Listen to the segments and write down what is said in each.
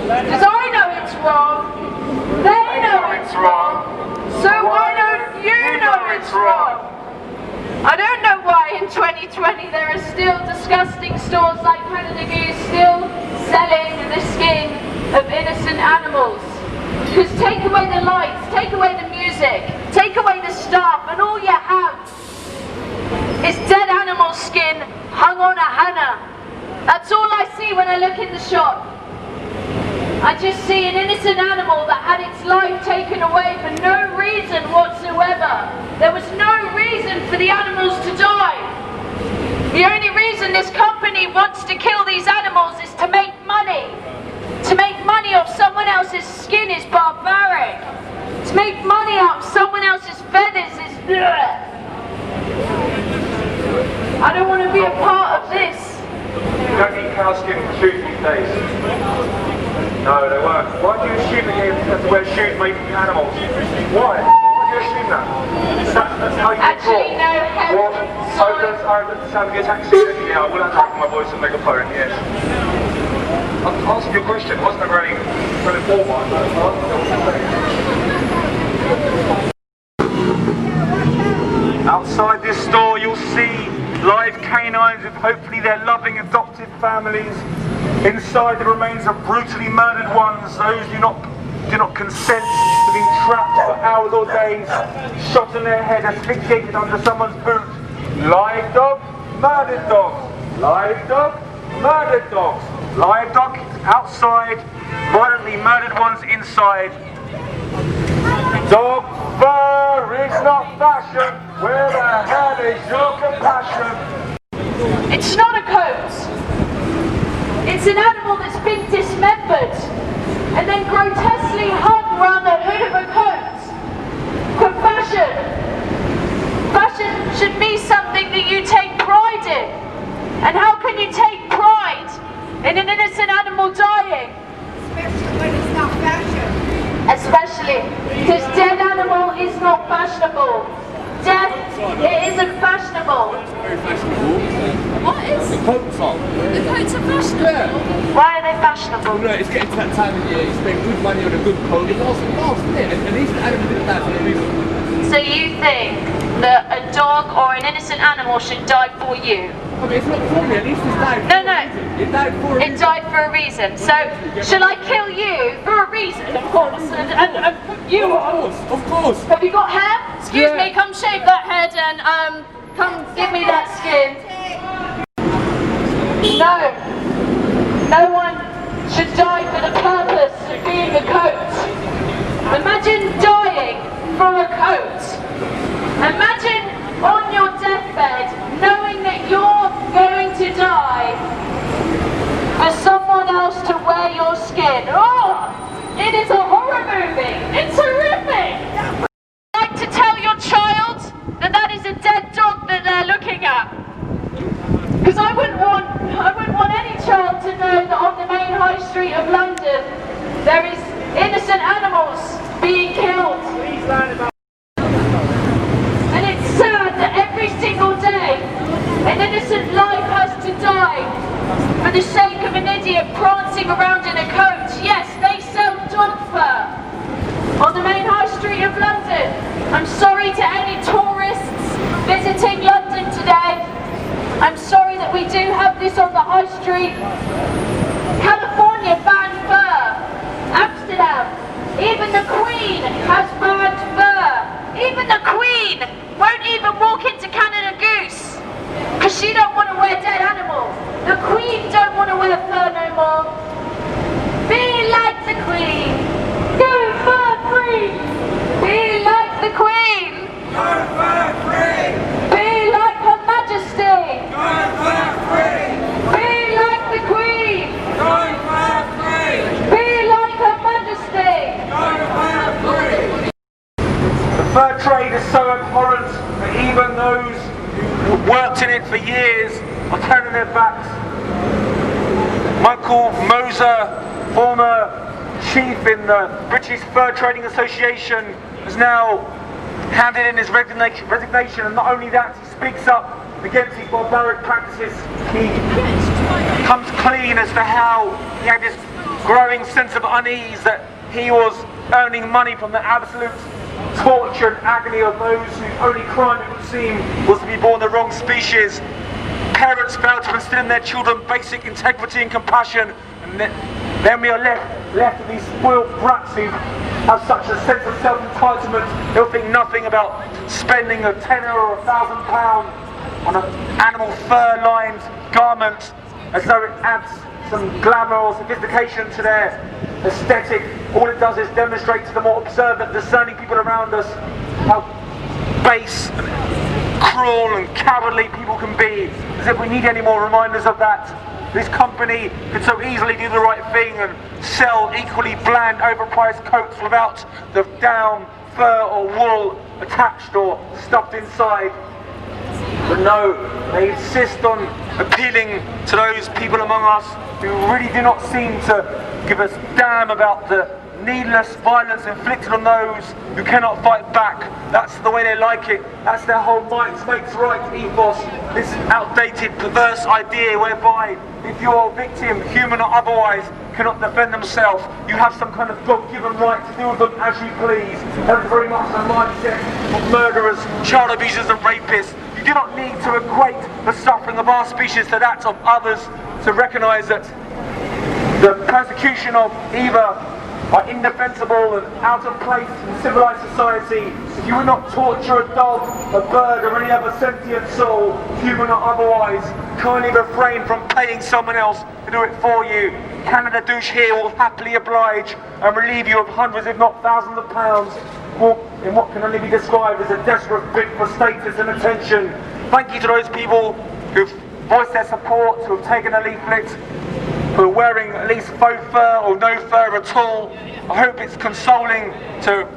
Because I know it's wrong, they know it's wrong, so why don't you know it's wrong? I don't know why in 2020 there are still disgusting stores like Goose still selling the skin of innocent animals. Because take away the lights, take away the music, take away the staff, and all you have is dead animal skin hung on a hanger. That's all I see when I look in the shop. I just see an innocent animal that had its life taken away for no reason whatsoever. There was no reason for the animals to die. The only reason this company wants to kill these animals is to make money. To make money off someone else's skin is barbaric. To make money out of someone else's feathers is... I don't want to be a part of this. You don't eat cow skin for shoes these days. No, they won't. Why do you assume that you have to wear shoes made from animals? Why? Why do you assume that? That's how you Actually, no, what? Sound like a taxi? Yeah, I will have to make my voice and megaphone, yes. I'll answer your question. It wasn't a very formal one. Outside this store you'll see live canines with hopefully their loving adopted families. Inside the remains of brutally murdered ones, those do not consent to being trapped for hours or days, shot in their head, asphyxiated under someone's boot. Live dog, murdered dogs. Live dog, murdered dogs. Live dog outside, violently murdered ones inside. Dog fur is not fashion. Where the hell is your compassion? It's not a coat. It's an animal that's been dismembered and then grotesquely hung around the hood of a coat. For fashion. Fashion should be something that you take pride in. And how can you take pride in an innocent animal dying? Especially when it's not fashion. Especially because dead animal is not fashionable. Death, it isn't fashionable. Very fashionable. What is? The coats are. The coats are fashionable? Yeah. Why are they fashionable? Well, no, it's getting to that time of year, you spend good money on a good coat, it lasts, isn't it? At least the animal did that for a reason. So you think that a dog or an innocent animal should die for you? I mean, it's not for me, at least it's died for No, a no. reason. It died for a reason. It died for a reason. So, shall I kill you for a reason? Of course. And you are. Of course. Have you got hair? Excuse Yeah. me, come shave that head and come give me that skin. No. No one should die for the purpose of being a coat. Imagine dying for a coat. Imagine on your deathbed knowing that you're going to die for someone else to wear your skin. Oh! It is a horror movie! It's horrific! I'd like to tell your child that that is a dead dog that they're looking at. Because I wouldn't want any child to know that on the main high street of London there is innocent animals being killed. And it's sad that every single day an innocent life has to die for the sake of an idiot prancing around in a coat. Yes, they sell dog fur on the main high street of London. I'm sorry to any tourists visiting London today. I'm sorry that we do have this on the high street. California banned fur. Amsterdam. Even the Queen has banned fur. Even the Queen won't even walk into Canada Goose because she don't want to wear dead animals. The Queen don't want to wear fur no more. Be like the Queen. Go fur free. Be like the Queen. Go fur free. Be like Her Majesty. Go fur free. Be like the Queen. Go fur free. Be like Her Majesty. Go fur free. The fur trade is so abhorrent that even those who worked in it for years are turning their backs. Michael Moser, former chief in the British Fur Trading Association, has now handed in his resignation, and not only that, he speaks up against these barbaric practices. He comes clean as to how he had his growing sense of unease that he was earning money from the absolute torture and agony of those whose only crime, it would seem, was to be born the wrong species. Parents failed to instill in their children basic integrity and compassion, and then we are left with these spoiled brats who have such a sense of self-entitlement. They'll think nothing about spending a tenner or £1,000 on an animal fur-lined garment as though it adds some glamour or sophistication to their aesthetic. All it does is demonstrate to the more observant, discerning people around us how base and cruel and cowardly people can be, as if we need any more reminders of that. This company could so easily do the right thing and sell equally bland, overpriced coats without the down, fur or wool attached or stuffed inside. But no, they insist on appealing to those people among us who really do not seem to give a damn about the needless violence inflicted on those who cannot fight back. That's the way they like it. That's their whole might makes right ethos. This outdated, perverse idea whereby if your victim, human or otherwise, cannot defend themselves, you have some kind of God-given right to do with them as you please. That's very much the mindset of murderers, child abusers and rapists. You do not need to equate the suffering of our species to that of others to recognise that the persecution of either are indefensible and out of place in civilised society. If you would not torture a dog, a bird or any other sentient soul, human or otherwise, kindly refrain from paying someone else to do it for you. Canada Douche here will happily oblige and relieve you of hundreds if not thousands of pounds in what can only be described as a desperate bid for status and attention. Thank you to those people who've voiced their support, who have taken a leaflet, who are wearing at least faux fur or no fur at all. I hope it's consoling to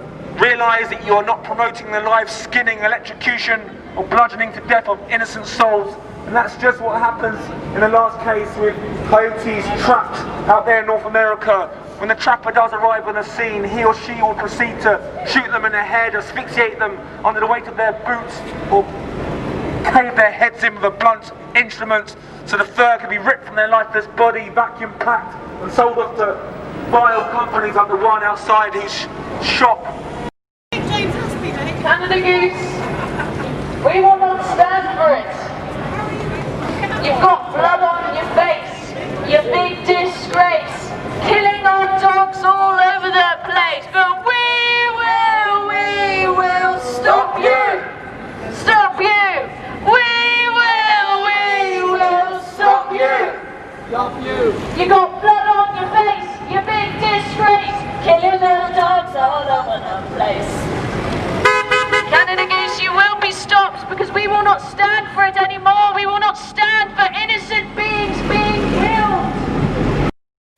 realise that you are not promoting the live skinning, electrocution or bludgeoning to death of innocent souls. And that's just what happens in the last case with coyotes trapped out there in North America. When the trapper does arrive on the scene, he or she will proceed to shoot them in the head, asphyxiate them under the weight of their boots, or cave their heads in with a blunt instrument so the fur can be ripped from their lifeless body, vacuum packed and sold off to vile companies like the one outside his shop. Canada Goose, we will not stand for it. You've got blood on your face, you big disgrace, killing our dogs all over the place, but we will stop you, stop you, we will stop you. Stop you. You got blood on your face, you big disgrace, killing little dogs all over the place. Canada Goose, you will be stopped because we will not stand for it anymore. We will not stand for innocent beings being killed.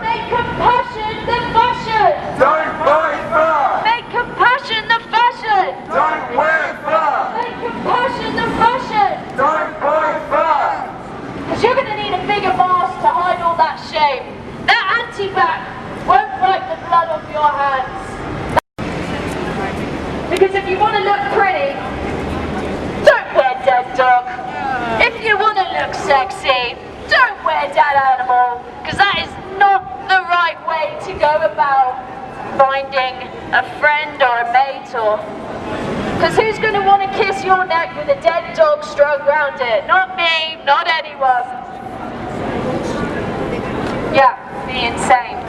Make compassion the fashion. Don't buy fur. Make compassion the fashion. Don't wear fur. Make compassion the fashion. Don't buy fur. Because you're going to need a bigger mask to hide all that shame. That anti-bac won't wipe the blood off your hands. Because if you want to look pretty, don't wear dead dog. If you want to look sexy, don't wear dead animal. Because that is not the right way to go about finding a friend or a mate, or... Because who's going to want to kiss your neck with a dead dog strung around it? Not me, not anyone. Yeah, be insane.